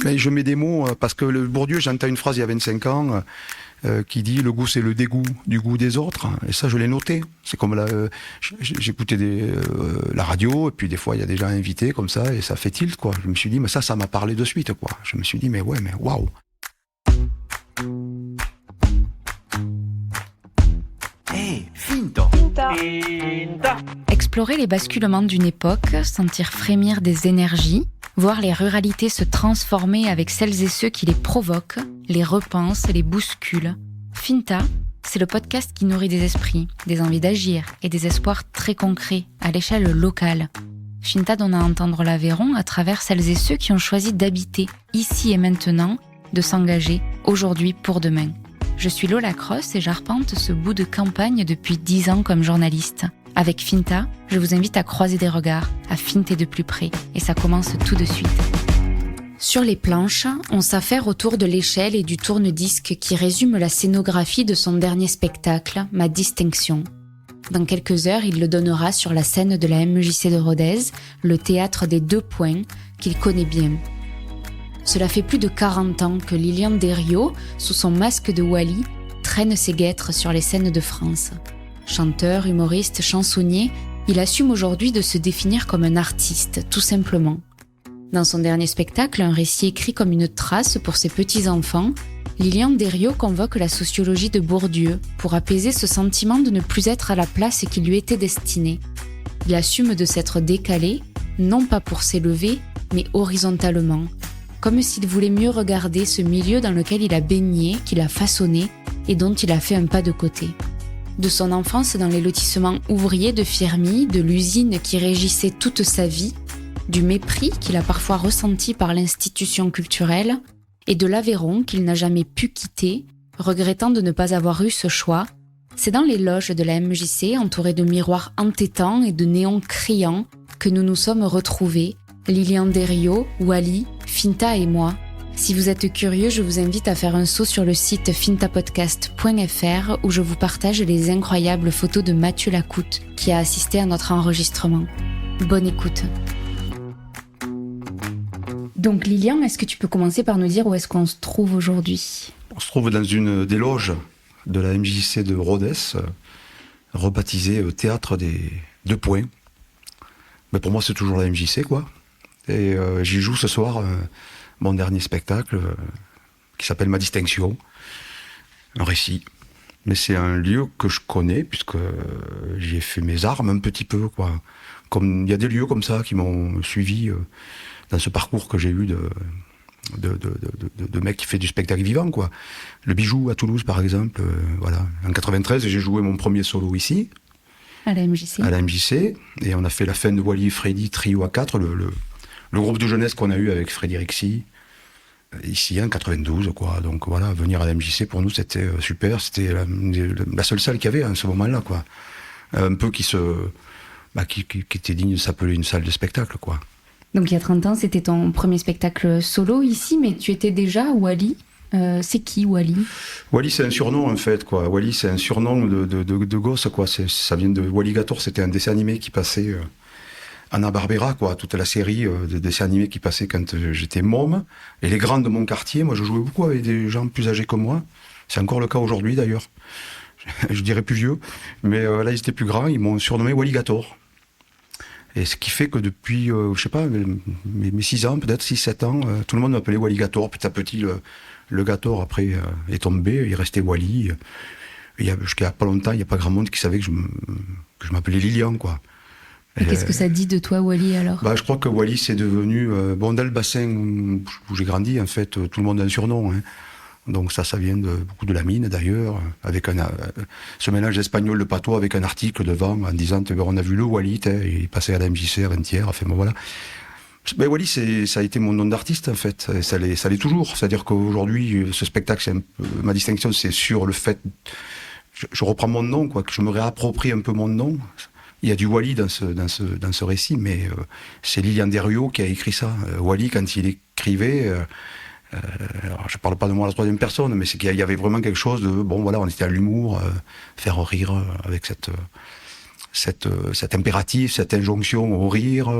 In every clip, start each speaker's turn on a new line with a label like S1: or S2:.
S1: Mais je mets des mots parce que le Bourdieu, j'entends une phrase il y a 25 ans qui dit le goût c'est le dégoût du goût des autres. Et ça, je l'ai noté. C'est comme j'écoutais la radio et puis des fois il y a des gens invités comme ça et ça fait tilt quoi. Je me suis dit mais ça m'a parlé de suite quoi. Je me suis dit mais ouais mais waouh.
S2: Hey, finta.
S3: Explorer les basculements d'une époque, sentir frémir des énergies, voir les ruralités se transformer avec celles et ceux qui les provoquent, les repensent, les bousculent. Finta, c'est le podcast qui nourrit des esprits, des envies d'agir et des espoirs très concrets à l'échelle locale. Finta donne à entendre l'Aveyron à travers celles et ceux qui ont choisi d'habiter ici et maintenant, de s'engager aujourd'hui pour demain. Je suis Lola Cross et j'arpente ce bout de campagne depuis 10 ans comme journaliste. Avec Finta, je vous invite à croiser des regards, à finter de plus près. Et ça commence tout de suite. Sur les planches, on s'affaire autour de l'échelle et du tourne-disque qui résume la scénographie de son dernier spectacle, Ma Distinction. Dans quelques heures, il le donnera sur la scène de la MJC de Rodez, le théâtre des 2 points, qu'il connaît bien. Cela fait plus de 40 ans que Lilian Desriaux, sous son masque de Wally, traîne ses guêtres sur les scènes de France. Chanteur, humoriste, chansonnier, il assume aujourd'hui de se définir comme un artiste, tout simplement. Dans son dernier spectacle, un récit écrit comme une trace pour ses petits-enfants, Lilian Desriaux convoque la sociologie de Bourdieu pour apaiser ce sentiment de ne plus être à la place qui lui était destinée. Il assume de s'être décalé, non pas pour s'élever, mais horizontalement, comme s'il voulait mieux regarder ce milieu dans lequel il a baigné, qu'il a façonné et dont il a fait un pas de côté. De son enfance dans les lotissements ouvriers de Firmi, de l'usine qui régissait toute sa vie, du mépris qu'il a parfois ressenti par l'institution culturelle, et de l'Aveyron qu'il n'a jamais pu quitter, regrettant de ne pas avoir eu ce choix, c'est dans les loges de la MJC, entourées de miroirs entêtants et de néons criants, que nous nous sommes retrouvés, Lilian Desriaux, Wally, Finta et moi. Si vous êtes curieux, je vous invite à faire un saut sur le site fintapodcast.fr où je vous partage les incroyables photos de Mathieu Lacoute qui a assisté à notre enregistrement. Bonne écoute. Donc Lilian, est-ce que tu peux commencer par nous dire où est-ce qu'on se trouve aujourd'hui ?
S1: On se trouve dans une des loges de la MJC de Rodez, rebaptisée Théâtre des 2 points. Mais pour moi, c'est toujours la MJC, quoi. Et j'y joue ce soir mon dernier spectacle qui s'appelle Ma Distinction, un récit. Mais c'est un lieu que je connais puisque j'y ai fait mes armes un petit peu, quoi. Comme il y a des lieux comme ça qui m'ont suivi dans ce parcours que j'ai eu de mec qui fait du spectacle vivant, quoi. Le Bijou à Toulouse, par exemple, voilà. En 93, j'ai joué mon premier solo ici.
S3: À la MJC.
S1: À la MJC. Et on a fait la fin de Wally et Freddy, trio à 4, le groupe de jeunesse qu'on a eu avec Freddy Rixi, ici en 92, quoi. Donc voilà, venir à la MJC pour nous c'était super, c'était la seule salle qu'il y avait à ce moment-là, quoi. Un peu qui était digne de s'appeler une salle de spectacle, quoi.
S3: Donc il y a 30 ans, c'était ton premier spectacle solo ici, mais tu étais déjà Wally. C'est qui Wally ?
S1: Wally, c'est un surnom en fait, quoi. Wally, c'est un surnom de gosse, quoi. Ça vient de Walligator, c'était un dessin animé qui passait Hanna-Barbera, quoi, toute la série de dessins animés qui passaient quand j'étais môme. Et les grands de mon quartier, moi je jouais beaucoup avec des gens plus âgés que moi. C'est encore le cas aujourd'hui d'ailleurs. Je dirais plus vieux. Mais là, ils étaient plus grands, ils m'ont surnommé Walligator. Et ce qui fait que depuis, je sais pas, mes 6 ans, peut-être 6-7 ans, tout le monde m'appelait Walligator. Petit à petit, le Gator après est tombé, il restait Wally. Jusqu'à pas longtemps, il n'y a pas grand monde qui savait que je m'appelais Lilian, quoi.
S3: Et qu'est-ce que ça dit de toi, Wally, alors ?
S1: Je crois que Wally, c'est devenu... dans le bassin où j'ai grandi, en fait, tout le monde a un surnom. Hein. Donc ça vient beaucoup de la mine, d'ailleurs, avec ce mélange espagnol de patois avec un article devant en disant « On a vu le Wally, il passait à la MJC avant-hier. » Enfin, bon, voilà. Mais Wally, ça a été mon nom d'artiste, en fait. Et ça l'est toujours. C'est-à-dire qu'aujourd'hui, ce spectacle, ma distinction, c'est sur le fait... Je reprends mon nom, quoi, que je me réapproprie un peu mon nom. Il y a du Wally dans ce récit, mais c'est Lilian Desriaux qui a écrit ça. Wally, quand il écrivait, alors je parle pas de moi à la 3e personne, mais c'est qu'il y avait vraiment quelque chose de, bon voilà, on était à l'humour, faire rire avec cet impératif, cette injonction au rire,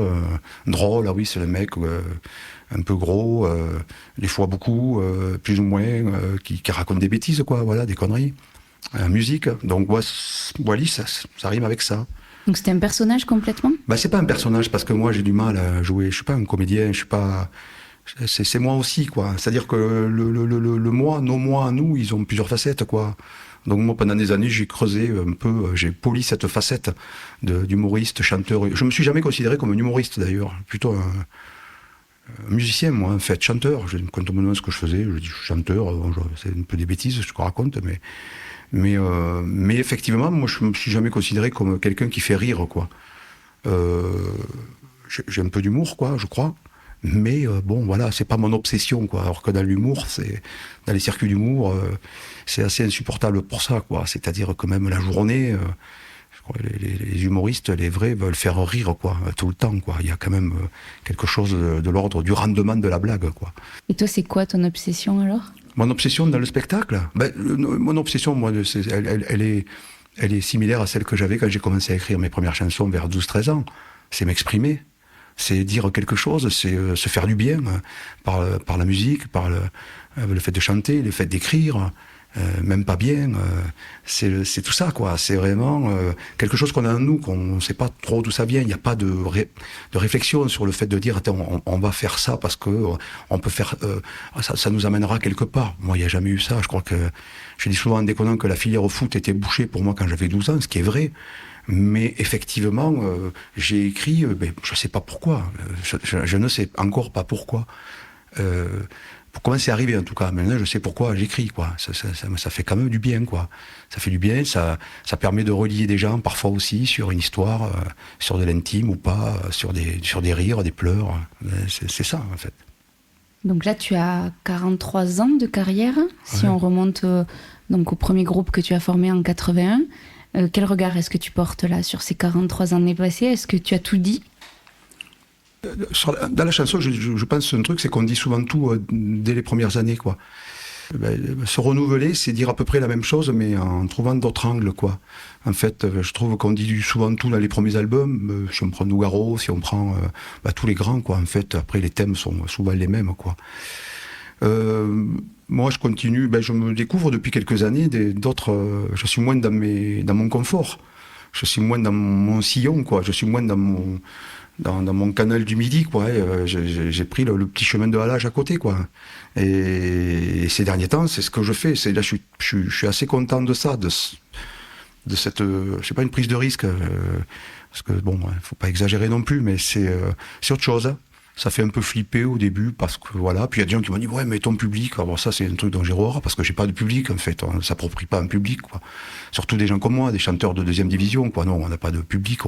S1: drôle, ah oui, c'est le mec un peu gros, des fois beaucoup, plus ou moins, qui raconte des bêtises, quoi, voilà, des conneries. Musique, donc Wally, ça rime avec ça.
S3: Donc c'était un personnage complètement ?
S1: Bah, c'est pas un personnage, parce que moi j'ai du mal à jouer, je suis pas un comédien, je suis pas... C'est moi aussi, quoi. C'est-à-dire que le moi, nos moi à nous, ils ont plusieurs facettes, quoi. Donc moi, pendant des années, j'ai creusé un peu, j'ai poli cette facette d'humoriste, chanteur. Je me suis jamais considéré comme un humoriste, d'ailleurs. Plutôt un musicien, moi, en fait, chanteur. Quand on me demande ce que je faisais, je dis je suis chanteur. C'est un peu des bêtises, ce que je raconte, mais effectivement, moi, je me suis jamais considéré comme quelqu'un qui fait rire, quoi. J'ai un peu d'humour, quoi, je crois. Mais bon, voilà, c'est pas mon obsession, quoi. Alors que dans l'humour, dans les circuits d'humour, c'est assez insupportable pour ça, quoi. C'est-à-dire que même la journée, je crois que les humoristes, les vrais, veulent faire rire, quoi, tout le temps, quoi. Il y a quand même quelque chose de l'ordre du rendement de la blague, quoi.
S3: Et toi, c'est quoi ton obsession alors ?
S1: Mon obsession dans le spectacle, mon obsession, moi, elle est similaire à celle que j'avais quand j'ai commencé à écrire mes premières chansons vers 12-13 ans. C'est m'exprimer. C'est dire quelque chose, c'est se faire du bien par la musique, par le fait de chanter, le fait d'écrire, même pas bien. C'est tout ça, quoi. C'est vraiment quelque chose qu'on a en nous, qu'on ne sait pas trop d'où ça vient. Il n'y a pas de réflexion sur le fait de dire attends, on va faire ça parce que on peut faire ça nous amènera quelque part. Moi, il n'y a jamais eu ça. Je crois que je dis souvent en déconnant que la filière au foot était bouchée pour moi quand j'avais 12 ans, ce qui est vrai. Mais effectivement, j'ai écrit, je ne sais pas pourquoi, je ne sais encore pas pourquoi. Comment c'est arrivé en tout cas. Maintenant, je sais pourquoi j'écris, quoi. Ça fait quand même du bien, quoi. Ça fait du bien, ça permet de relier des gens, parfois aussi, sur une histoire, sur de l'intime ou pas, sur des rires, des pleurs. C'est ça, en fait.
S3: Donc là, tu as 43 ans de carrière, si on remonte donc au premier groupe que tu as formé en 81. Quel regard est-ce que tu portes là sur ces 43 années passées ? Est-ce que tu as tout dit ?
S1: Dans la chanson, je pense un truc, c'est qu'on dit souvent tout dès les premières années, quoi. Se renouveler, c'est dire à peu près la même chose, mais en trouvant d'autres angles, quoi. En fait, je trouve qu'on dit souvent tout dans les premiers albums. Si on prend Nougaro, si on prend tous les grands, quoi. En fait, après, les thèmes sont souvent les mêmes, quoi. Moi, je continue, je me découvre depuis quelques années d'autres. Je suis moins dans mon confort. Je suis moins dans mon sillon, quoi. Je suis moins dans mon canal du Midi, quoi. J'ai pris le petit chemin de halage à côté, quoi. Et ces derniers temps, c'est ce que je fais. Là, je suis assez content de ça, de cette, je sais pas, une prise de risque, parce que bon, faut pas exagérer non plus, mais c'est autre chose. Hein. Ça fait un peu flipper au début, parce que voilà. Puis il y a des gens qui m'ont dit, ouais, mais ton public, alors ça c'est un truc dont j'ai horreur, parce que j'ai pas de public, en fait. On ne s'approprie pas un public, quoi. Surtout des gens comme moi, des chanteurs de deuxième division, quoi. Non, on n'a pas de public,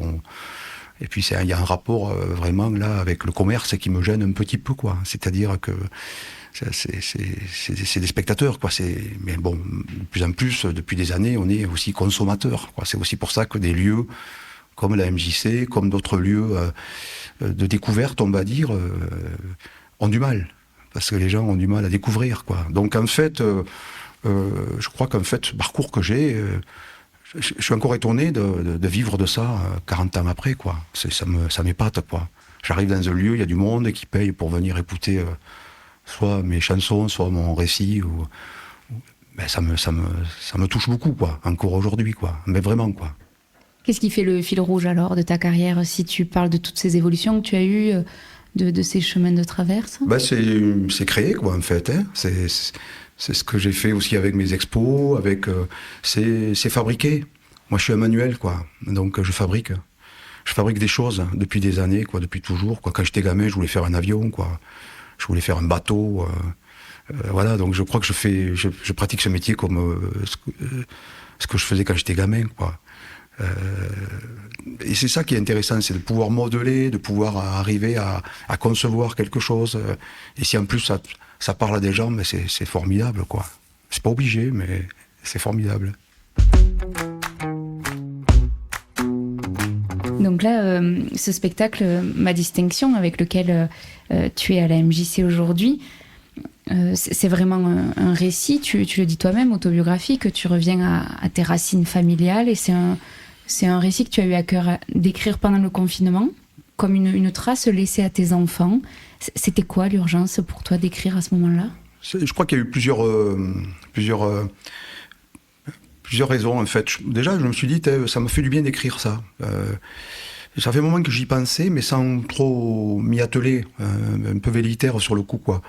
S1: Et puis il y a un rapport vraiment là avec le commerce qui me gêne un petit peu, quoi. C'est-à-dire que c'est des spectateurs, quoi. Mais bon, de plus en plus, depuis des années, on est aussi consommateurs, quoi. C'est aussi pour ça que des lieux comme la MJC, comme d'autres lieux de découverte, on va dire, ont du mal. Parce que les gens ont du mal à découvrir, quoi. Donc en fait, je crois qu'en fait, ce parcours que j'ai, je suis encore étonné de vivre de ça 40 ans après, quoi. Ça m'épate, quoi. J'arrive dans un lieu, il y a du monde qui paye pour venir écouter soit mes chansons, soit mon récit. Ça me touche beaucoup, quoi. Encore aujourd'hui, quoi. Mais vraiment, quoi.
S3: Qu'est-ce qui fait le fil rouge alors de ta carrière, si tu parles de toutes ces évolutions que tu as eues, de ces chemins de traverse ?
S1: C'est créé, quoi, en fait. Hein. C'est ce que j'ai fait aussi avec mes expos, c'est fabriqué. Moi, je suis un manuel, quoi. Donc, je fabrique des choses depuis des années, quoi, depuis toujours, quoi. Quand j'étais gamin, je voulais faire un avion, quoi. Je voulais faire un bateau. Voilà, donc je crois que je pratique ce métier comme ce que je faisais quand j'étais gamin, quoi. Et c'est ça qui est intéressant, c'est de pouvoir modeler, de pouvoir arriver à concevoir quelque chose. Et si en plus ça parle à des gens, mais c'est formidable, quoi. C'est pas obligé, mais c'est formidable.
S3: Donc là, ce spectacle, Ma Distinction, avec lequel tu es à la MJC aujourd'hui, c'est vraiment un récit, tu le dis toi-même, autobiographique, tu reviens à tes racines familiales, et c'est C'est un récit que tu as eu à cœur d'écrire pendant le confinement, comme une trace laissée à tes enfants. C'était quoi l'urgence pour toi d'écrire à ce moment-là ?
S1: Je crois qu'il y a eu plusieurs raisons, en fait. Déjà, je me suis dit, ça m'a fait du bien d'écrire ça. Ça fait un moment que j'y pensais, mais sans trop m'y atteler, un peu velléitaire sur le coup, quoi.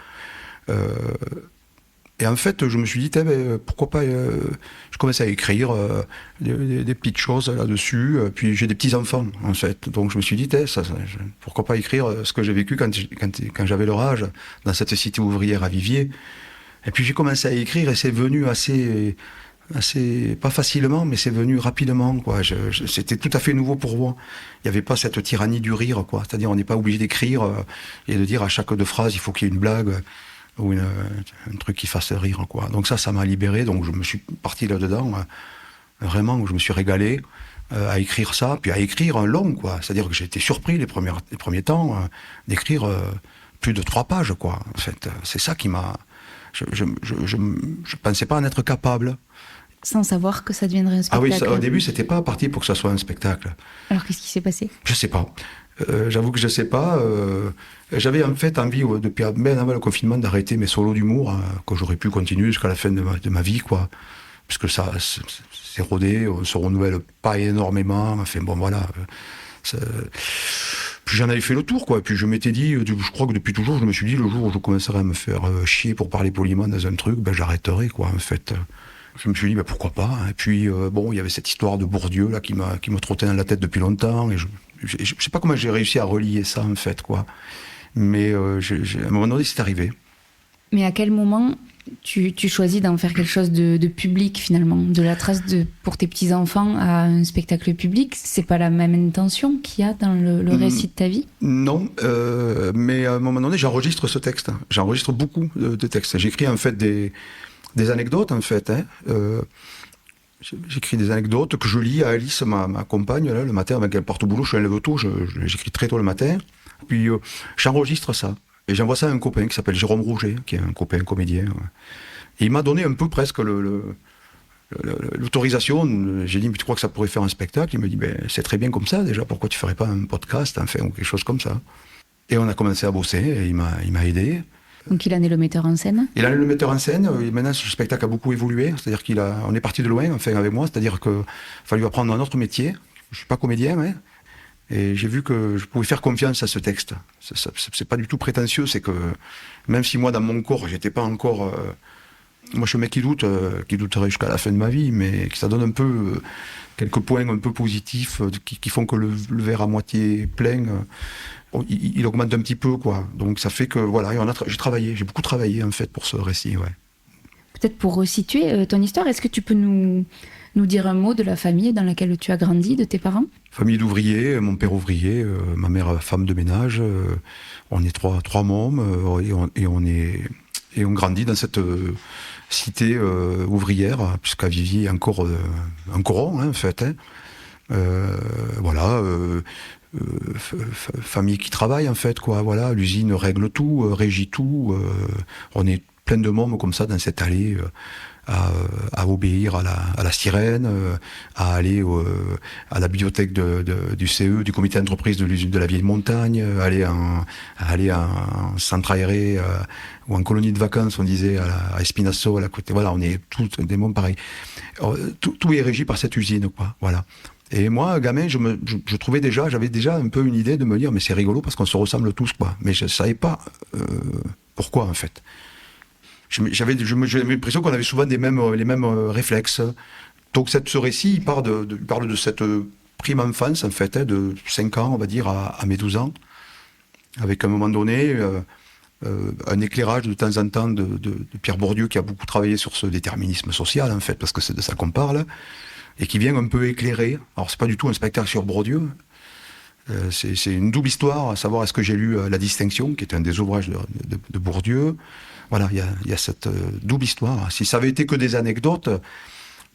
S1: Et en fait, je me suis dit, pourquoi pas... je commençais à écrire des petites choses là-dessus. Puis j'ai des petits-enfants, en fait. Donc je me suis dit, pourquoi pas écrire ce que j'ai vécu quand j'avais leur âge, dans cette cité ouvrière à Viviers. Et puis j'ai commencé à écrire et c'est venu assez pas facilement, mais c'est venu rapidement, quoi. C'était tout à fait nouveau pour moi. Il n'y avait pas cette tyrannie du rire, quoi. C'est-à-dire, on n'est pas obligé d'écrire et de dire à chaque 2 phrases, il faut qu'il y ait une blague ou un truc qui fasse rire, quoi. Donc ça m'a libéré. Donc je me suis parti là-dedans, vraiment, je me suis régalé à écrire ça, puis à écrire un long, quoi. C'est-à-dire que j'ai été surpris les premiers temps d'écrire plus de 3 pages, quoi. En fait, c'est ça qui m'a... Je pensais pas en être capable.
S3: Sans savoir que ça deviendrait un spectacle.
S1: Ah oui, au début, c'était pas parti pour que ça soit un spectacle.
S3: Alors, qu'est-ce qui s'est passé ? Je
S1: sais pas. J'avoue que je sais pas. J'avais en fait envie, depuis bien avant le confinement, d'arrêter mes solos d'humour, que j'aurais pu continuer jusqu'à la fin de ma vie, quoi. Parce que ça s'est rodé, on se renouvelle pas énormément. Enfin bon, voilà. Puis j'en avais fait le tour, quoi. Puis je m'étais dit, je crois que depuis toujours, je me suis dit, le jour où je commencerai à me faire chier pour parler poliment dans un truc, j'arrêterai, quoi, en fait. Je me suis dit, pourquoi pas. Et puis, il y avait cette histoire de Bourdieu, là, qui me trottait dans la tête depuis longtemps. Et je sais pas comment j'ai réussi à relier ça, en fait, quoi. Mais à un moment donné, c'est arrivé.
S3: Mais à quel moment tu choisis d'en faire quelque chose de public, finalement ? De la trace pour tes petits-enfants à un spectacle public, c'est pas la même intention qu'il y a dans le récit de ta vie ?
S1: Non, mais à un moment donné, j'enregistre ce texte. J'enregistre beaucoup de textes. J'écris, en fait, des anecdotes, en fait. J'écris des anecdotes que je lis à Alice, ma compagne, là, le matin, avec elle porte au boulot, je suis lève tôt, j'écris très tôt le matin. Puis j'enregistre ça. Et j'envoie ça à un copain qui s'appelle Jérôme Rouget, qui est un copain comédien. Et il m'a donné un peu presque l'autorisation. J'ai dit, mais tu crois que ça pourrait faire un spectacle ? Il me dit, c'est très bien comme ça, déjà, pourquoi tu ferais pas un podcast, enfin, ou quelque chose comme ça ? Et on a commencé à bosser, et il m'a aidé.
S3: Donc il en est le metteur en scène ? Il en est
S1: le metteur en scène. Maintenant, ce spectacle a beaucoup évolué. C'est-à-dire on est parti de loin, enfin, avec moi. C'est-à-dire qu'il fallu apprendre un autre métier. Je suis pas comédien, mais... Et j'ai vu que je pouvais faire confiance à ce texte. C'est pas du tout prétentieux, c'est que même si moi, dans mon corps, j'étais pas encore... moi, je suis un mec qui douterait jusqu'à la fin de ma vie, mais que ça donne un peu quelques points un peu positifs qui font que le verre à moitié plein, il augmente un petit peu, quoi. Donc ça fait que, voilà, j'ai beaucoup travaillé, en fait, pour ce récit, ouais.
S3: Peut-être pour resituer ton histoire, est-ce que tu peux nous dire un mot de la famille dans laquelle tu as grandi, de tes parents ?
S1: Famille d'ouvriers, mon père ouvrier, ma mère femme de ménage. On est trois mômes et on grandit dans cette cité ouvrière, puisqu'à Viviers, il y a encore un coron, en fait. Voilà. Famille qui travaille, en fait, quoi. Voilà, l'usine règle tout, régit tout. On est plein de mômes comme ça dans cette allée. À obéir à la sirène, à aller à la bibliothèque du CE, du comité d'entreprise de l'usine de la Vieille Montagne, aller en centre aéré ou en colonie de vacances, on disait, à Espinasso, à la côté. Voilà, on est tous des mômes pareils. Tout est régi par cette usine, quoi. Voilà. Et moi, gamin, je trouvais j'avais déjà un peu une idée de me dire, mais c'est rigolo parce qu'on se ressemble tous, quoi. Mais je savais pas pourquoi, en fait. J'avais l'impression qu'on avait souvent les mêmes réflexes. Donc ce récit, il parle de cette prime enfance, en fait, de 5 ans, on va dire, à mes 12 ans, avec à un moment donné un éclairage de temps en temps de Pierre Bourdieu, qui a beaucoup travaillé sur ce déterminisme social, en fait, parce que c'est de ça qu'on parle, et qui vient un peu éclairer. Alors c'est pas du tout un spectacle sur Bourdieu, c'est une double histoire, à savoir est-ce que j'ai lu La Distinction, qui est un des ouvrages de Bourdieu. Voilà, il y a cette double histoire. Si ça avait été que des anecdotes,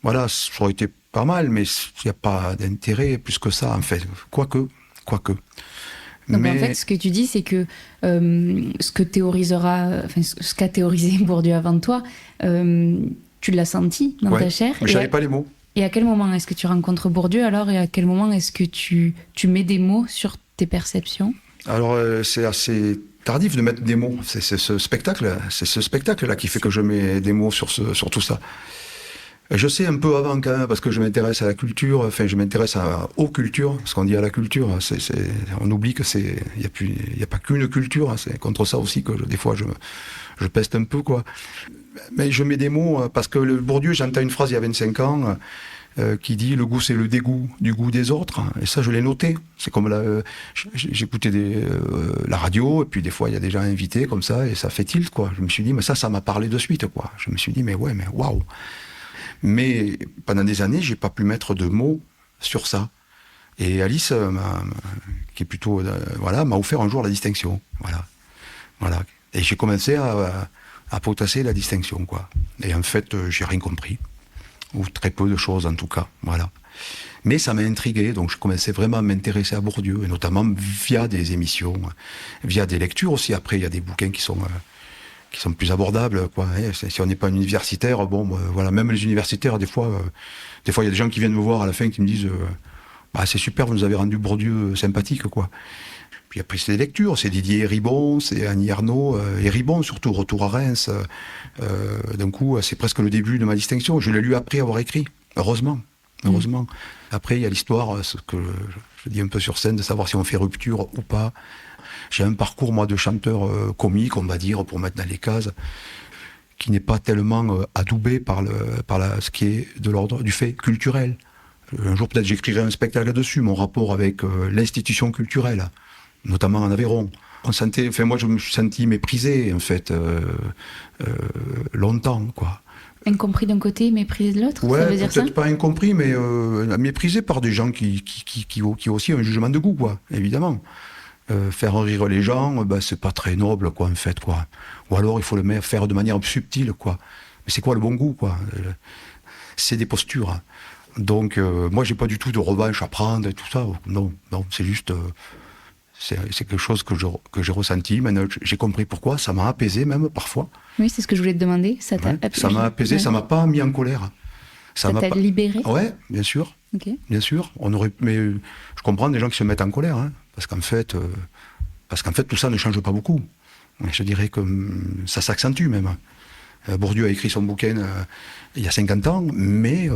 S1: voilà, ça aurait été pas mal, mais il n'y a pas d'intérêt plus que ça, en fait. Quoique.
S3: Donc en fait, ce que tu dis, c'est que ce qu'a théorisé Bourdieu avant toi, tu l'as senti dans ta chair.
S1: Mais je n'avais pas les mots.
S3: Et à quel moment est-ce que tu rencontres Bourdieu alors, et à quel moment est-ce que tu mets des mots sur tes perceptions?
S1: Alors, c'est assez tardif de mettre des mots. C'est ce spectacle-là qui fait que je mets des mots sur tout ça. Je sais un peu avant quand même, parce que je m'intéresse à la culture, enfin je m'intéresse aux cultures, ce qu'on dit à la culture, on oublie que il y a pas qu'une culture, c'est contre ça aussi que des fois je peste un peu, quoi. Mais je mets des mots, parce que le Bourdieu, j'entends une phrase il y a 25 ans, qui dit « le goût c'est le dégoût du goût des autres », et ça je l'ai noté. C'est comme j'écoutais la radio, et puis des fois il y a des gens invités comme ça, et ça fait tilt, quoi. Je me suis dit, mais ça m'a parlé de suite, quoi. Je me suis dit, mais ouais, mais waouh. Mais pendant des années, j'ai pas pu mettre de mots sur ça. Et Alice, qui est plutôt, m'a offert un jour la distinction. Voilà. Et j'ai commencé à potasser la distinction, quoi. Et en fait, j'ai rien compris. Ou très peu de choses, en tout cas. Voilà. Mais ça m'a intrigué, donc je commençais vraiment à m'intéresser à Bourdieu, et notamment via des émissions, via des lectures aussi. Après, il y a des bouquins qui sont plus abordables, quoi. Si on n'est pas un universitaire, voilà, même les universitaires, des fois, il y a des gens qui viennent me voir à la fin qui me disent c'est super, vous nous avez rendu Bourdieu sympathique, quoi. Puis après, c'est des lectures, c'est Didier Ribon, c'est Annie Ernaux, et Ribon surtout, Retour à Reims. D'un coup, c'est presque le début de ma distinction. Je l'ai lu après avoir écrit, heureusement. Après, il y a l'histoire, ce que je dis un peu sur scène, de savoir si on fait rupture ou pas. J'ai un parcours, moi, de chanteur comique, on va dire, pour mettre dans les cases, qui n'est pas tellement adoubé par ce qui est de l'ordre du fait culturel. Un jour, peut-être, j'écrirai un spectacle là-dessus, mon rapport avec l'institution culturelle, notamment en Aveyron. Moi, je me suis senti méprisé, en fait, longtemps, quoi.
S3: Incompris d'un côté, méprisé de l'autre,
S1: ouais,
S3: ça veut dire ça?
S1: Peut-être pas incompris, mais méprisé par des gens qui ont aussi un jugement de goût, quoi, évidemment. Faire rire les gens, c'est pas très noble, quoi, en fait, quoi. Ou alors il faut le faire de manière subtile, quoi. Mais c'est quoi le bon goût, quoi? C'est des postures. Donc, moi, j'ai pas du tout de revanche à prendre et tout ça. Non, c'est juste, c'est quelque chose que j'ai ressenti. Maintenant, j'ai compris pourquoi. Ça m'a apaisé, même parfois.
S3: Oui, c'est ce que je voulais te demander. Ça t'a apaisé.
S1: Ça m'a apaisé. Ouais. Ça m'a pas mis en colère.
S3: Ça t'a libéré.
S1: Ouais, bien sûr.
S3: Okay.
S1: Bien sûr. Mais je comprends des gens qui se mettent en colère, hein. Parce qu'en fait, tout ça ne change pas beaucoup. Je dirais que ça s'accentue même. Bourdieu a écrit son bouquin il y a 50 ans, mais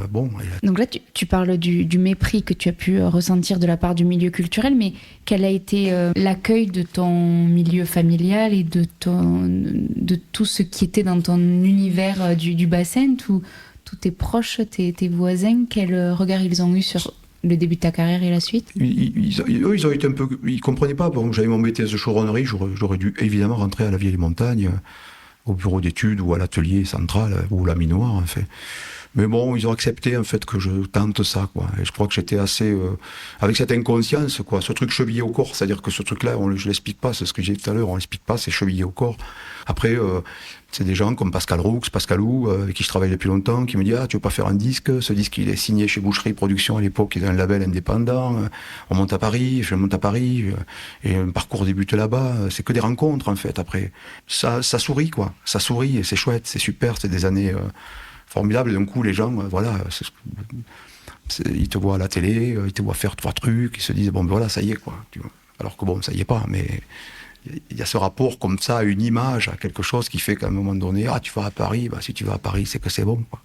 S1: bon...
S3: Donc là, tu parles du mépris que tu as pu ressentir de la part du milieu culturel, mais quel a été l'accueil de ton milieu familial et de tout ce qui était dans ton univers du bassin, tous tes proches, tes voisins, quel regard ils ont eu sur le début de ta carrière et la suite?
S1: Ils ont été un peu... Ils comprenaient pas. Bon, j'avais mon BTS de choronnerie, j'aurais dû évidemment rentrer à la Vieille Montagne, au bureau d'études ou à l'atelier central, ou la minoire, en fait. Mais bon, ils ont accepté, en fait, que je tente ça, quoi. Et je crois que j'étais assez... avec cette inconscience, quoi. Ce truc chevillé au corps, c'est-à-dire que ce truc-là, je l'explique pas, c'est ce que j'ai dit tout à l'heure, on l'explique pas, c'est chevillé au corps. Après, c'est des gens comme Pascal Roux, Pascalou, avec qui je travaille depuis longtemps, qui me disent « Ah, tu veux pas faire un disque ? Ce disque, il est signé chez Boucherie Productions à l'époque, qui est un label indépendant. On monte à Paris, je monte à Paris, et un parcours débute là-bas. C'est que des rencontres, en fait, après. Ça sourit, quoi. Ça sourit, et c'est chouette, c'est super, c'est des années formidables. Et d'un coup, les gens, ils te voient à la télé, ils te voient faire 3 trucs, ils se disent « Bon, ben voilà, ça y est, quoi. » Alors que bon, ça y est pas, mais... Il y a ce rapport comme ça à une image, à quelque chose qui fait qu'à un moment donné, tu vas à Paris, si tu vas à Paris, c'est que c'est bon, quoi.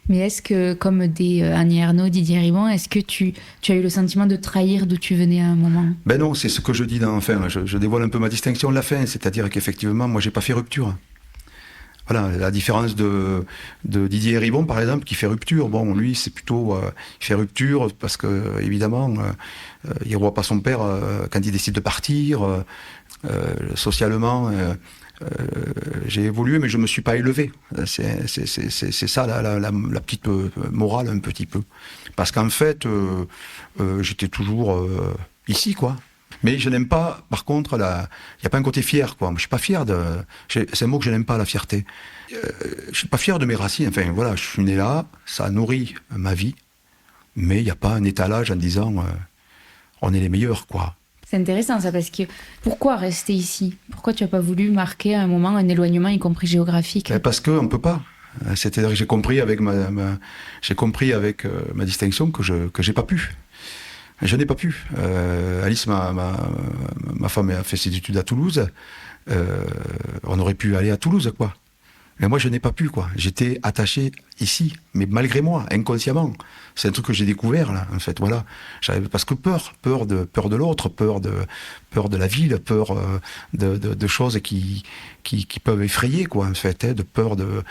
S3: Mais est-ce que, comme des Annie Ernaux, Didier Ribon, est-ce que tu as eu le sentiment de trahir d'où tu venais à un moment? Ben
S1: non, c'est ce que je dis dans enfin, je dévoile un peu ma distinction de la fin, c'est-à-dire qu'effectivement, moi, j'ai pas fait rupture. Voilà, la différence de Didier Ribon, par exemple, qui fait rupture. Bon, lui, c'est plutôt... il fait rupture parce que, évidemment, il ne voit pas son père quand il décide de partir. Socialement, j'ai évolué, mais je ne me suis pas élevé. C'est ça, la petite morale, un petit peu. Parce qu'en fait, j'étais toujours ici, quoi. Mais je n'aime pas, par contre, il n'y a pas un côté fier, quoi. Je ne suis pas fier c'est un mot que je n'aime pas, la fierté. Je ne suis pas fier de mes racines. Enfin, voilà, je suis né là, ça nourrit ma vie, mais il n'y a pas un étalage en disant on est les meilleurs, quoi.
S3: C'est intéressant, ça, parce que pourquoi rester ici? Pourquoi tu n'as pas voulu marquer à un moment un éloignement, y compris géographique?
S1: Parce qu'on ne peut pas. C'est-à-dire que j'ai compris avec ma distinction que j'ai pas pu. Je n'ai pas pu. Alice, ma femme, a fait ses études à Toulouse. On aurait pu aller à Toulouse, quoi. Mais moi, je n'ai pas pu, quoi. J'étais attaché ici, mais malgré moi, inconsciemment. C'est un truc que j'ai découvert, là, en fait, voilà. Parce que peur de l'autre, peur de la ville, peur de choses qui peuvent effrayer, quoi, en fait, de peur de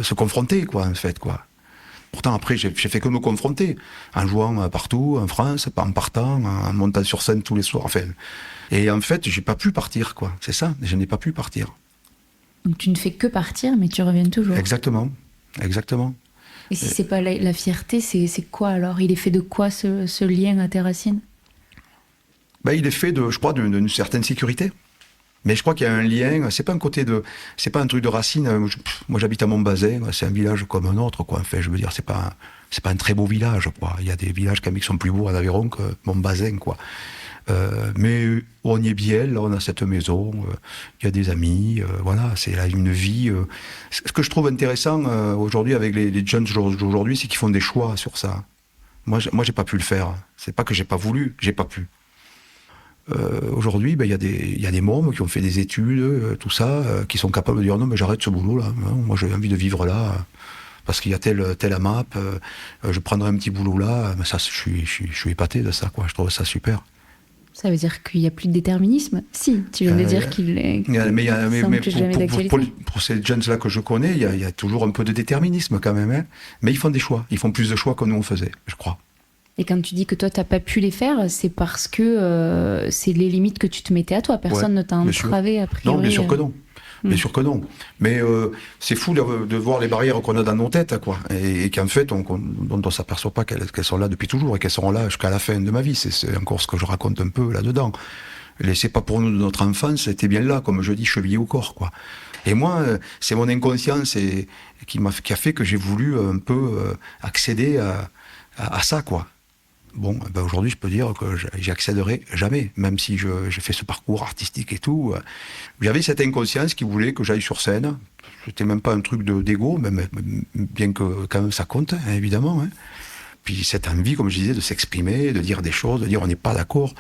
S1: se confronter, quoi, en fait, quoi. Pourtant, après, j'ai fait que me confronter, en jouant partout, en France, en partant, en montant sur scène tous les soirs, enfin. Et en fait, j'ai pas pu partir, quoi. C'est ça, je n'ai pas pu partir.
S3: Donc tu ne fais que partir, mais tu reviens toujours.
S1: Exactement.
S3: Et si c'est pas la fierté, c'est quoi alors? Il est fait de quoi ce lien à tes racines?
S1: Il est fait je crois, d'une certaine sécurité. Mais je crois qu'il y a un lien, c'est pas un truc de racine. Moi j'habite à Montbazin, c'est un village comme un autre, quoi. Enfin, je veux dire, c'est pas un très beau village, quoi. Il y a des villages quand même qui sont plus beaux en Aveyron que Montbazin, quoi. Mais on y est bien, là on a cette maison, il y a des amis, voilà, c'est là une vie. Ce que je trouve intéressant aujourd'hui avec les jeunes d'aujourd'hui, c'est qu'ils font des choix sur ça. Moi j'ai pas pu le faire. C'est pas que j'ai pas voulu, j'ai pas pu. Aujourd'hui, il y a des mômes qui ont fait des études, tout ça, qui sont capables de dire non mais j'arrête ce boulot là, moi j'ai envie de vivre là. Parce qu'il y a tel AMAP, je prendrai un petit boulot là, mais ça, je suis épaté de ça, quoi. Je trouve ça super.
S3: Ça veut dire qu'il n'y a plus de déterminisme? Si, tu viens de dire qu'il est...
S1: Mais
S3: plus jamais d'actualité.
S1: pour ces jeunes-là que je connais, il y a toujours un peu de déterminisme quand même. Hein. Mais ils font des choix. Ils font plus de choix que nous on faisait, je crois.
S3: Et quand tu dis que toi, tu n'as pas pu les faire, c'est parce que c'est les limites que tu te mettais à toi. Personne ne t'a entravé, a priori.
S1: Non, bien sûr que non. Bien sûr que non. Mais c'est fou de voir les barrières qu'on a dans nos têtes, quoi. Et qu'en fait, dont on ne s'aperçoit pas qu'elles sont là depuis toujours et qu'elles seront là jusqu'à la fin de ma vie. C'est encore ce que je raconte un peu là-dedans. C'est pas pour nous de notre enfance, c'était bien là, comme je dis, chevillé au corps, quoi. Et moi, c'est mon inconscience qui a fait que j'ai voulu un peu accéder à ça, quoi. Bon, aujourd'hui, je peux dire que j'y accéderai jamais, même si j'ai fait ce parcours artistique et tout. J'avais cette inconscience qui voulait que j'aille sur scène. C'était même pas un truc d'égo, bien que quand même ça compte, hein, évidemment. Hein. Puis cette envie, comme je disais, de s'exprimer, de dire des choses, de dire on n'est pas d'accord.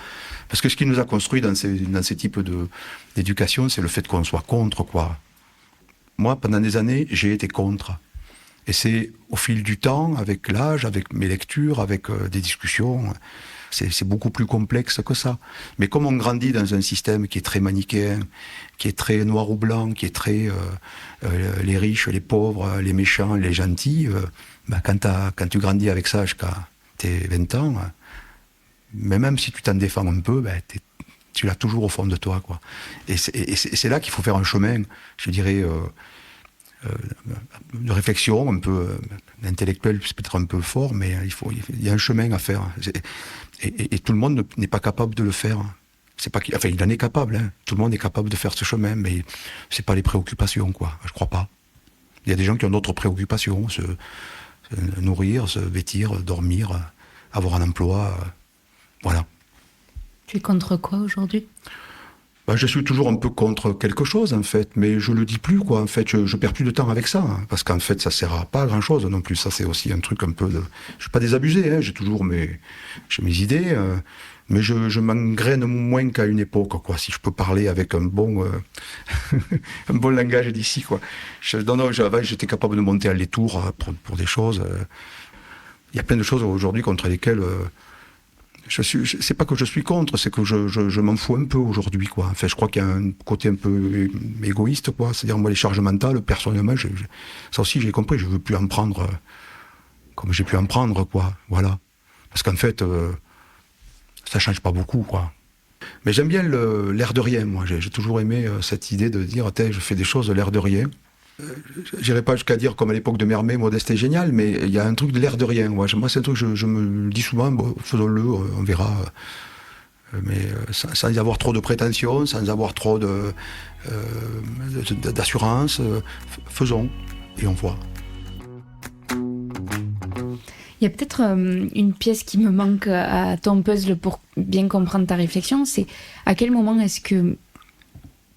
S1: Parce que ce qui nous a construit dans ces types d'éducation, c'est le fait qu'on soit contre, quoi. Moi, pendant des années, j'ai été contre. Et c'est au fil du temps, avec l'âge, avec mes lectures, avec des discussions, c'est beaucoup plus complexe que ça. Mais comme on grandit dans un système qui est très manichéen, qui est très noir ou blanc, qui est très les riches, les pauvres, les méchants, les gentils, quand tu grandis avec ça jusqu'à tes 20 ans, mais même si tu t'en défends un peu, tu l'as toujours au fond de toi, quoi. Et c'est là qu'il faut faire un chemin, je dirais... de réflexion un peu intellectuelle, c'est peut-être un peu fort, mais il y a un chemin à faire. Et tout le monde n'est pas capable de le faire. C'est pas enfin, il en est capable. Hein. Tout le monde est capable de faire ce chemin, mais c'est pas les préoccupations, quoi. Je crois pas. Il y a des gens qui ont d'autres préoccupations, se nourrir, se vêtir, dormir, avoir un emploi, voilà.
S3: Tu es contre quoi aujourd'hui ?
S1: Je suis toujours un peu contre quelque chose, en fait, mais je le dis plus, quoi. En fait, je perds plus de temps avec ça, hein, parce qu'en fait, ça sert à pas grand-chose non plus. Ça, c'est aussi un truc un peu de... Je suis pas désabusé, hein, j'ai toujours mes idées, mais je m'engraine moins qu'à une époque, quoi. Si je peux parler avec un bon un bon langage d'ici, quoi. Avant, j'étais capable de monter à l'étour pour des choses. Il y a plein de choses aujourd'hui contre lesquelles... c'est pas que je suis contre, c'est que je m'en fous un peu aujourd'hui, quoi. Enfin, je crois qu'il y a un côté un peu égoïste, quoi. C'est-à-dire, moi, les charges mentales, personnellement, ça aussi, j'ai compris, je veux plus en prendre comme j'ai pu en prendre, quoi. Voilà. Parce qu'en fait, ça change pas beaucoup, quoi. Mais j'aime bien l'air de rien, moi. J'ai toujours aimé cette idée de dire, je fais des choses de l'air de rien. J'irai pas jusqu'à dire comme à l'époque de Mermet, Modeste est génial, mais il y a un truc de l'air de rien. Moi, c'est un truc que je me dis souvent, faisons-le, on verra. Mais sans y avoir trop de prétention, sans avoir trop d'assurance, faisons et on voit.
S3: Il y a peut-être une pièce qui me manque à ton puzzle pour bien comprendre ta réflexion, c'est à quel moment est-ce que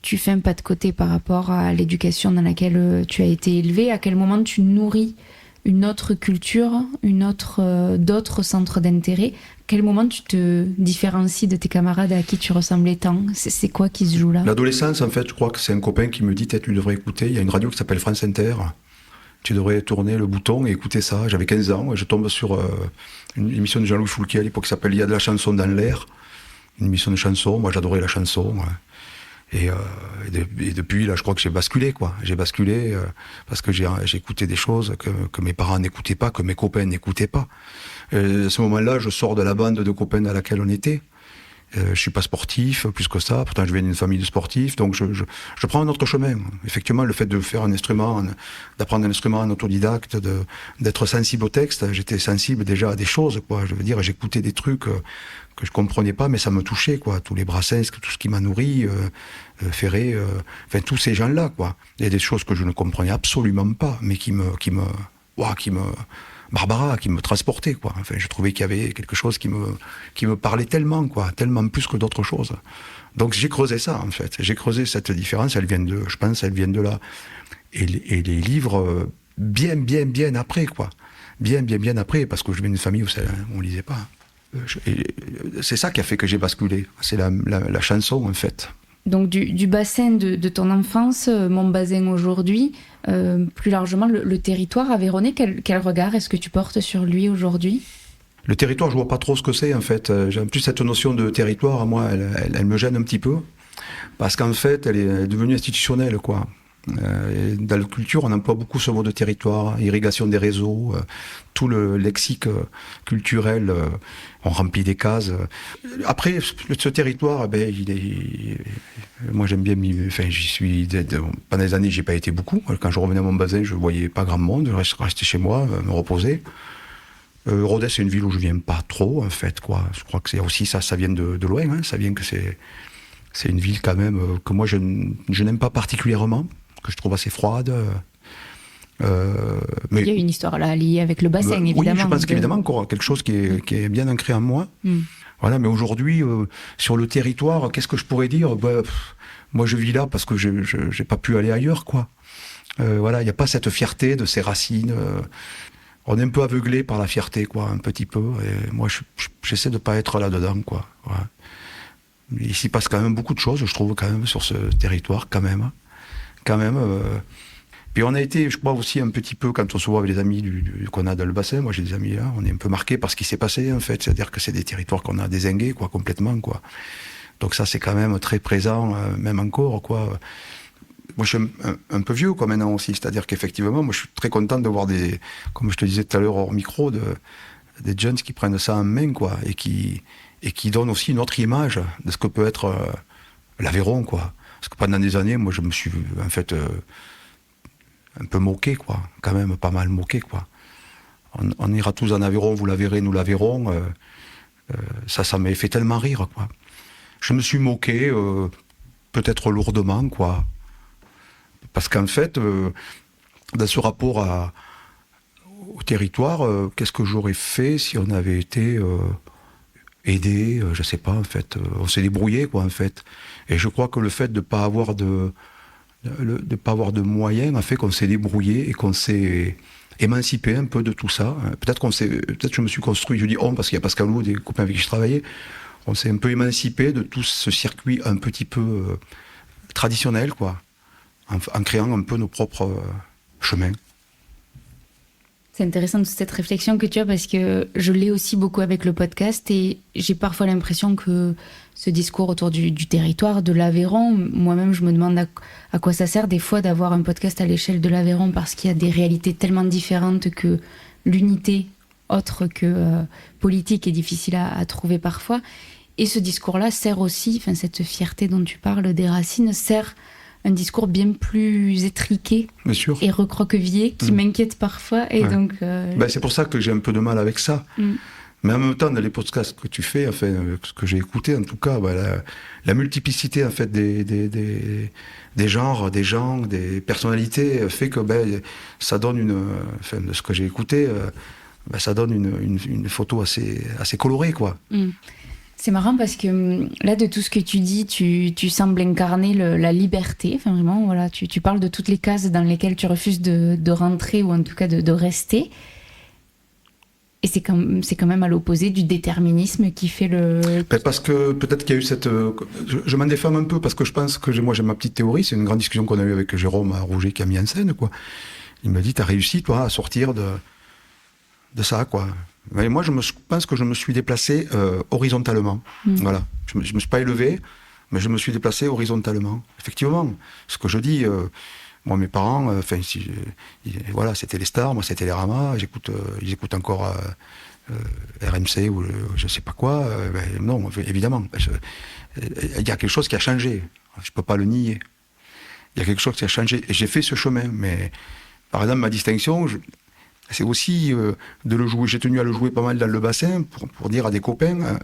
S3: tu fais un pas de côté par rapport à l'éducation dans laquelle tu as été élevé? À quel moment tu nourris une autre culture, d'autres centres d'intérêt? À quel moment tu te différencies de tes camarades à qui tu ressemblais tant? C'est quoi qui se joue là?
S1: L'adolescence, en fait, je crois que c'est un copain qui me dit, tu devrais écouter, il y a une radio qui s'appelle France Inter, tu devrais tourner le bouton et écouter ça. J'avais 15 ans et je tombe sur une émission de Jean-Louis Foulquier à l'époque qui s'appelle Il y a de la chanson dans l'air, une émission de chanson. Moi j'adorais la chanson. Et depuis là, je crois que j'ai basculé, quoi. J'ai basculé parce que j'ai écouté des choses que mes parents n'écoutaient pas, que mes copains n'écoutaient pas. À ce moment-là, je sors de la bande de copains à laquelle on était. Je suis pas sportif, plus que ça. Pourtant, je viens d'une famille de sportifs, donc je prends un autre chemin. Effectivement, le fait de faire un instrument, d'apprendre un instrument en autodidacte, d'être sensible au texte, j'étais sensible déjà à des choses, quoi. Je veux dire, j'écoutais des trucs que je comprenais pas, mais ça me touchait, quoi. Tous les Brassens, tout ce qui m'a nourri, Ferré, enfin tous ces gens-là, quoi. Il y a des choses que je ne comprenais absolument pas, mais Barbara, qui me transportait, quoi. Enfin, je trouvais qu'il y avait quelque chose qui me parlait tellement, quoi, tellement plus que d'autres choses. Donc j'ai creusé ça, en fait. J'ai creusé cette différence, je pense, elle vient de là. Et les livres, bien après, quoi. Bien après, parce que je viens d'une famille où on lisait pas. C'est ça qui a fait que j'ai basculé. C'est la chanson, en fait.
S3: Donc du bassin de ton enfance, mon bassin aujourd'hui, plus largement le territoire aveyronnais, quel regard est-ce que tu portes sur lui aujourd'hui?
S1: Le territoire, je vois pas trop ce que c'est, en fait. J'ai en plus cette notion de territoire, moi, elle me gêne un petit peu, parce qu'en fait, elle est devenue institutionnelle, quoi. Dans la culture, on emploie beaucoup ce mot de territoire, irrigation des réseaux, tout le lexique culturel, on remplit des cases. Après, ce territoire, moi j'aime bien, j'y suis, pendant des années, j'y ai pas été beaucoup. Quand je revenais à mon bassin, je voyais pas grand monde, je restais chez moi, me reposer. Rodez, c'est une ville où je viens pas trop, en fait, quoi. Je crois que c'est aussi ça vient de loin, hein. Ça vient que c'est une ville quand même que moi je n'aime pas particulièrement, que je trouve assez froide. Mais
S3: il y a une histoire là liée avec le bassin, évidemment.
S1: Oui, je pense qu'évidemment encore quelque chose qui est bien ancré en moi. Voilà, mais aujourd'hui, sur le territoire, qu'est-ce que je pourrais dire? Moi, je vis là parce que j'ai pas pu aller ailleurs, quoi. Voilà, il n'y a pas cette fierté de ses racines. On est un peu aveuglé par la fierté, quoi, un petit peu. Et moi, j'essaie de pas être là-dedans, quoi. Voilà. Ici passe quand même beaucoup de choses, je trouve, quand même, sur ce territoire, quand même. Puis on a été, je crois aussi un petit peu, quand on se voit avec les amis qu'on a dans le bassin, moi j'ai des amis là, on est un peu marqués par ce qui s'est passé, en fait. C'est-à-dire que c'est des territoires qu'on a dézingués, quoi, complètement, quoi. Donc ça, c'est quand même très présent, même encore, quoi. Moi, je suis un peu vieux, quoi, maintenant aussi. C'est-à-dire qu'effectivement, moi, je suis très content de voir comme je te disais tout à l'heure hors micro, des jeunes qui prennent ça en main, quoi, et qui donnent aussi une autre image de ce que peut être l'Aveyron, quoi. Parce que pendant des années, moi, je me suis, en fait, un peu moqué, quoi. Quand même, pas mal moqué, quoi. On ira tous en Aveyron, vous la verrez, nous la verrons. Ça m'a fait tellement rire, quoi. Je me suis moqué, peut-être lourdement, quoi. Parce qu'en fait, dans ce rapport au territoire, qu'est-ce que j'aurais fait si on avait été aidé, je sais pas, en fait. On s'est débrouillé, quoi, en fait. Et je crois que le fait de pas avoir de moyens a fait qu'on s'est débrouillé et qu'on s'est émancipé un peu de tout ça. Peut-être que je me suis construit, je dis on, parce qu'il y a Pascal Lou, des copains avec qui je travaillais, on s'est un peu émancipé de tout ce circuit un petit peu traditionnel, quoi, en créant un peu nos propres chemins.
S3: C'est intéressant toute cette réflexion que tu as, parce que je l'ai aussi beaucoup avec le podcast et j'ai parfois l'impression que ce discours autour du territoire, de l'Aveyron, moi-même je me demande à quoi ça sert des fois d'avoir un podcast à l'échelle de l'Aveyron, parce qu'il y a des réalités tellement différentes que l'unité autre que politique est difficile à trouver parfois. Et ce discours-là sert aussi, cette fierté dont tu parles des racines, sert un discours bien plus étriqué et recroquevillé qui m'inquiète parfois. Et donc,
S1: c'est pour ça que j'ai un peu de mal avec ça. Mais en même temps, dans les podcasts que tu fais, enfin, ce que j'ai écouté, en tout cas, la multiplicité en fait, des genres, des gens, des personnalités, fait que ça donne de ce que j'ai écouté, ça donne une photo assez colorée, quoi.
S3: C'est marrant parce que là, de tout ce que tu dis, tu sembles incarner la liberté. Enfin, vraiment, voilà, tu parles de toutes les cases dans lesquelles tu refuses de rentrer ou en tout cas de rester. Et c'est quand même à l'opposé du déterminisme qui fait le...
S1: Parce que peut-être qu'il y a eu cette... Je m'en défends un peu parce que je pense que moi j'ai ma petite théorie. C'est une grande discussion qu'on a eue avec Jérôme Rouget qui a mis en scène, quoi. Il m'a dit, t'as réussi, toi, à sortir de ça, quoi. Mais moi, je pense que je me suis déplacé horizontalement. Voilà. Je me suis pas élevé, mais je me suis déplacé horizontalement. Effectivement, ce que je dis, moi, mes parents, voilà, c'était les stars, moi, c'était les Ramas. Ils écoutent encore RMC ou je sais pas quoi. Non, évidemment. Il y a quelque chose qui a changé. Je peux pas le nier. Il y a quelque chose qui a changé. Et j'ai fait ce chemin. Mais, par exemple, ma distinction... c'est aussi de le jouer. J'ai tenu à le jouer pas mal dans le bassin pour dire à des copains,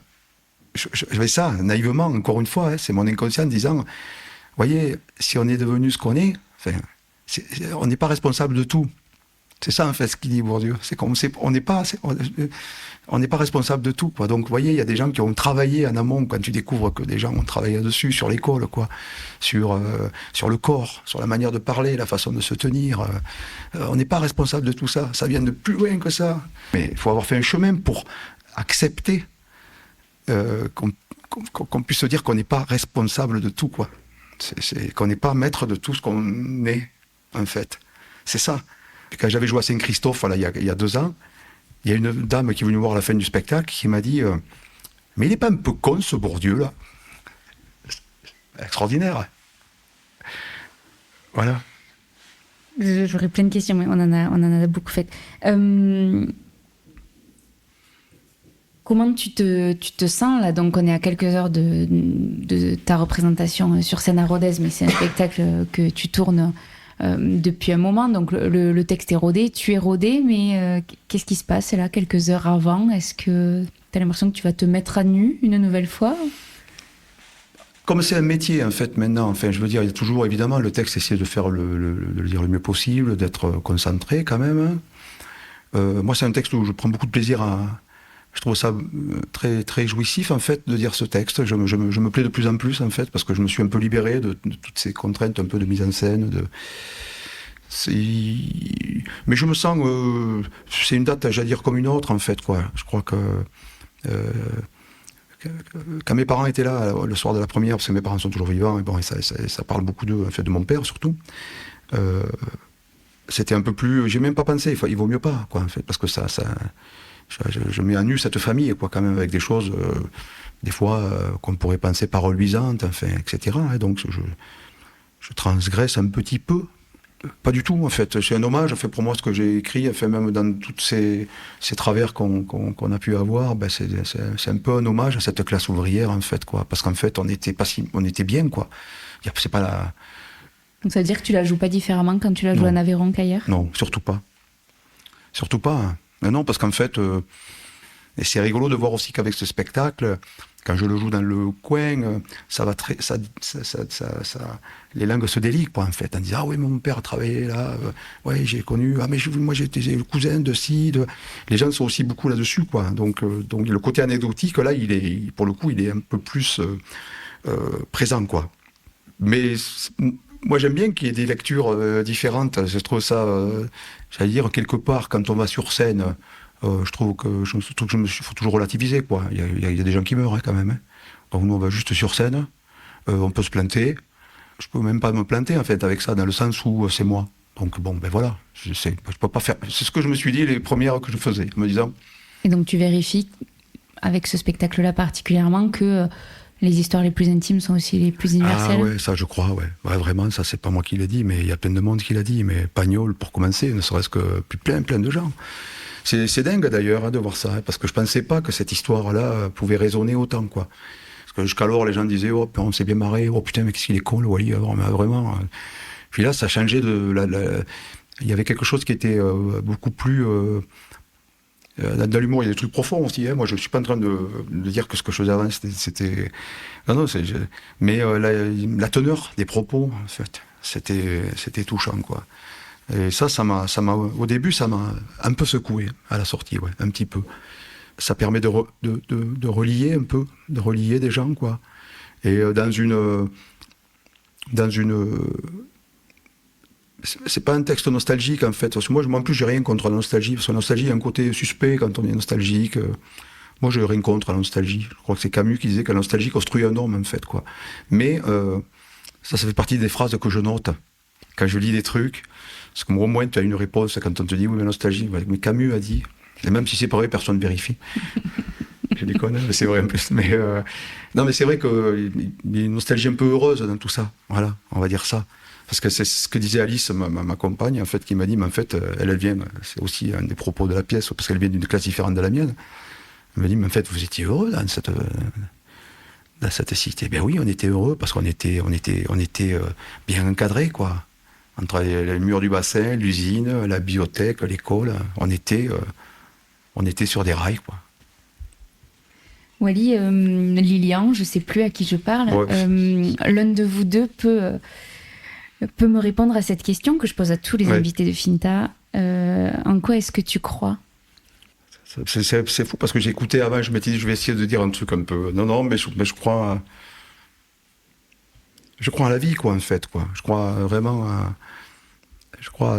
S1: je fais ça naïvement, encore une fois, c'est mon inconscient disant, voyez, si on est devenu ce qu'on est, on n'est pas responsable de tout. C'est ça, en fait, ce qu'il dit Bourdieu. C'est qu'on n'est pas responsable de tout, quoi. Donc, vous voyez, il y a des gens qui ont travaillé en amont, quand tu découvres que des gens ont travaillé dessus, sur l'école, quoi, sur le corps, sur la manière de parler, la façon de se tenir. On n'est pas responsable de tout ça. Ça vient de plus loin que ça. Mais il faut avoir fait un chemin pour accepter qu'on puisse se dire qu'on n'est pas responsable de tout, quoi. Qu'on n'est pas maître de tout ce qu'on est, en fait. C'est ça. Et quand j'avais joué à Saint-Christophe, voilà, il y a 2 ans, il y a une dame qui est venue voir la fin du spectacle qui m'a dit mais il n'est pas un peu con, ce Bourdieu, là? Extraordinaire. Voilà.
S3: J'aurais plein de questions, mais on en a beaucoup fait. Comment tu te sens, là? Donc, on est à quelques heures de ta représentation sur scène à Rodez, mais c'est un spectacle que tu tournes depuis un moment. Donc, le texte est rodé, tu es rodé, mais qu'est-ce qui se passe là, quelques heures avant? Est-ce que tu as l'impression que tu vas te mettre à nu une nouvelle fois?
S1: Comme c'est un métier, en fait, maintenant, enfin, je veux dire, il y a toujours, évidemment, le texte essaie de faire de le dire le mieux possible, d'être concentré, quand même. Moi, c'est un texte où je prends beaucoup de plaisir je trouve ça très, très jouissif, en fait, de dire ce texte. Je me plais de plus en plus, en fait, parce que je me suis un peu libéré de toutes ces contraintes, un peu de mise en scène, mais je me sens... c'est une date, j'allais dire, comme une autre, en fait, quoi. Je crois que... quand mes parents étaient là, le soir de la première, parce que mes parents sont toujours vivants, et bon, ça parle beaucoup d'eux, en fait, de mon père, surtout, c'était un peu plus... J'ai même pas pensé, il vaut mieux pas, quoi, en fait, parce que je mets à nu cette famille, quoi, quand même, avec des choses, des fois, qu'on pourrait penser pas reluisantes, enfin, etc. Et donc, je transgresse un petit peu. Pas du tout, en fait. C'est un hommage, fait, pour moi, ce que j'ai écrit, fait, même dans tous ces travers qu'on a pu avoir, ben, c'est un peu un hommage à cette classe ouvrière, en fait, quoi. Parce qu'en fait, on était bien, quoi. C'est pas la...
S3: Donc ça veut dire que tu la joues pas différemment quand tu la joues en Aveyron qu'ailleurs? Non,
S1: surtout pas. Surtout pas. Hein. Non, parce qu'en fait, et c'est rigolo de voir aussi qu'avec ce spectacle, quand je le joue dans le coin, ça va les langues se délient, quoi, en fait, en disant ah oui, mon père a travaillé là, ouais, j'ai connu, ah mais moi j'étais le cousin de ci, les gens sont aussi beaucoup là-dessus, quoi. Donc le côté anecdotique là, pour le coup, il est un peu plus présent, quoi. Mais moi j'aime bien qu'il y ait des lectures différentes. Je trouve ça, j'allais dire, quelque part, quand on va sur scène. Je trouve que faut toujours relativiser, quoi. Il y a des gens qui meurent, hein, quand même. Hein. Donc nous, on va juste sur scène, on peut se planter. Je peux même pas me planter, en fait, avec ça, dans le sens où c'est moi. Donc bon, ben voilà, je peux pas faire. C'est ce que je me suis dit les premières que je faisais, en me disant.
S3: Et donc tu vérifies, avec ce spectacle-là particulièrement, que les histoires les plus intimes sont aussi les plus universelles.
S1: Ah ouais, ça je crois, ouais. Ouais, vraiment, ça c'est pas moi qui l'ai dit, mais il y a plein de monde qui l'a dit. Mais Pagnol, pour commencer, ne serait-ce que plein de gens. C'est dingue d'ailleurs, hein, de voir ça, hein, parce que je pensais pas que cette histoire-là pouvait résonner autant, quoi. Parce que jusqu'alors, les gens disaient, oh, on s'est bien marré, oh putain, mais qu'est-ce qu'il est con, le Wally, alors, mais vraiment. Puis là, ça changeait il y avait quelque chose qui était beaucoup plus... dans l'humour, il y a des trucs profonds aussi, hein. Moi, je suis pas en train de dire que ce que je faisais avant, c'était... Non, mais la teneur des propos, en fait, c'était touchant, quoi. Et ça m'a, au début, ça m'a un peu secoué à la sortie, ouais, un petit peu. ça permet de relier un peu, de relier des gens, quoi. Et c'est pas un texte nostalgique, en fait. Parce que moi, en plus, j'ai rien contre la nostalgie. Parce que la nostalgie, il y a un côté suspect quand on est nostalgique. Moi, j'ai rien contre la nostalgie. Je crois que c'est Camus qui disait que la nostalgie construit un homme, en fait, quoi. Mais ça fait partie des phrases que je note quand je lis des trucs. Parce qu'au moins, tu as une réponse quand on te dit « Oui, mais nostalgie. » Mais Camus a dit. Et même si c'est pas vrai, personne ne vérifie. Je déconne, mais c'est vrai en plus. Mais, non, mais c'est vrai qu'il y a une nostalgie un peu heureuse dans tout ça. Voilà, on va dire ça. Parce que c'est ce que disait Alice, ma compagne, en fait, qui m'a dit, mais en fait, elle vient, c'est aussi un des propos de la pièce, parce qu'elle vient d'une classe différente de la mienne. Elle m'a dit, mais en fait, vous étiez heureux dans cette cité. Ben oui, on était heureux, parce qu'on était bien encadrés, quoi. Entre les murs du bassin, l'usine, la bibliothèque, l'école, on était sur des rails, quoi.
S3: Wally, Lilian, je ne sais plus à qui je parle.
S1: Ouais.
S3: L'un de vous deux peut me répondre à cette question que je pose à tous les invités de Finta. En quoi est-ce que tu crois ?
S1: C'est fou parce que j'ai écouté avant, je m'étais dit je vais essayer de dire un truc un peu. Non, mais je crois à la vie, quoi, en fait, quoi. Je crois vraiment à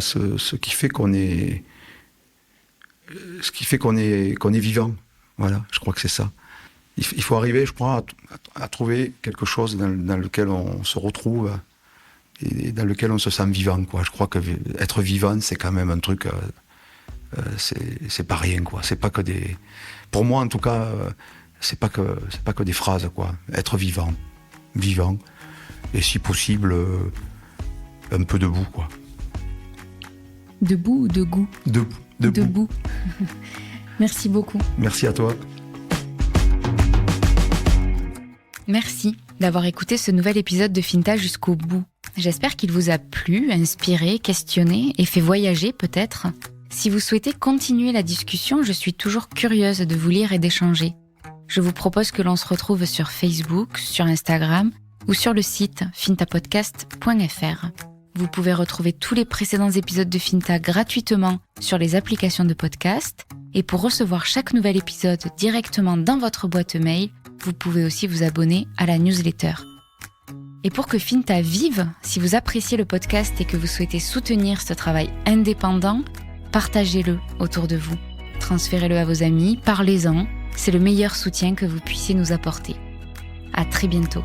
S1: ce qui fait qu'on est vivant. Voilà, je crois que c'est ça. Il faut arriver, je crois, à trouver quelque chose dans lequel on se retrouve et dans lequel on se sent vivant, quoi. Je crois que être vivant, c'est quand même un truc, c'est pas rien, quoi. C'est pas que des, pour moi en tout cas, c'est pas que des phrases, quoi. Être vivant, et si possible, un peu debout, quoi.
S3: Debout ou de goût ?
S1: Debout.
S3: Merci beaucoup.
S1: Merci à toi.
S3: Merci d'avoir écouté ce nouvel épisode de Finta jusqu'au bout. J'espère qu'il vous a plu, inspiré, questionné et fait voyager peut-être. Si vous souhaitez continuer la discussion, je suis toujours curieuse de vous lire et d'échanger. Je vous propose que l'on se retrouve sur Facebook, sur Instagram ou sur le site fintapodcast.fr. Vous pouvez retrouver tous les précédents épisodes de Finta gratuitement sur les applications de podcast. Et pour recevoir chaque nouvel épisode directement dans votre boîte mail, vous pouvez aussi vous abonner à la newsletter. Et pour que Finta vive, si vous appréciez le podcast et que vous souhaitez soutenir ce travail indépendant, partagez-le autour de vous. Transférez-le à vos amis, parlez-en. C'est le meilleur soutien que vous puissiez nous apporter. À très bientôt.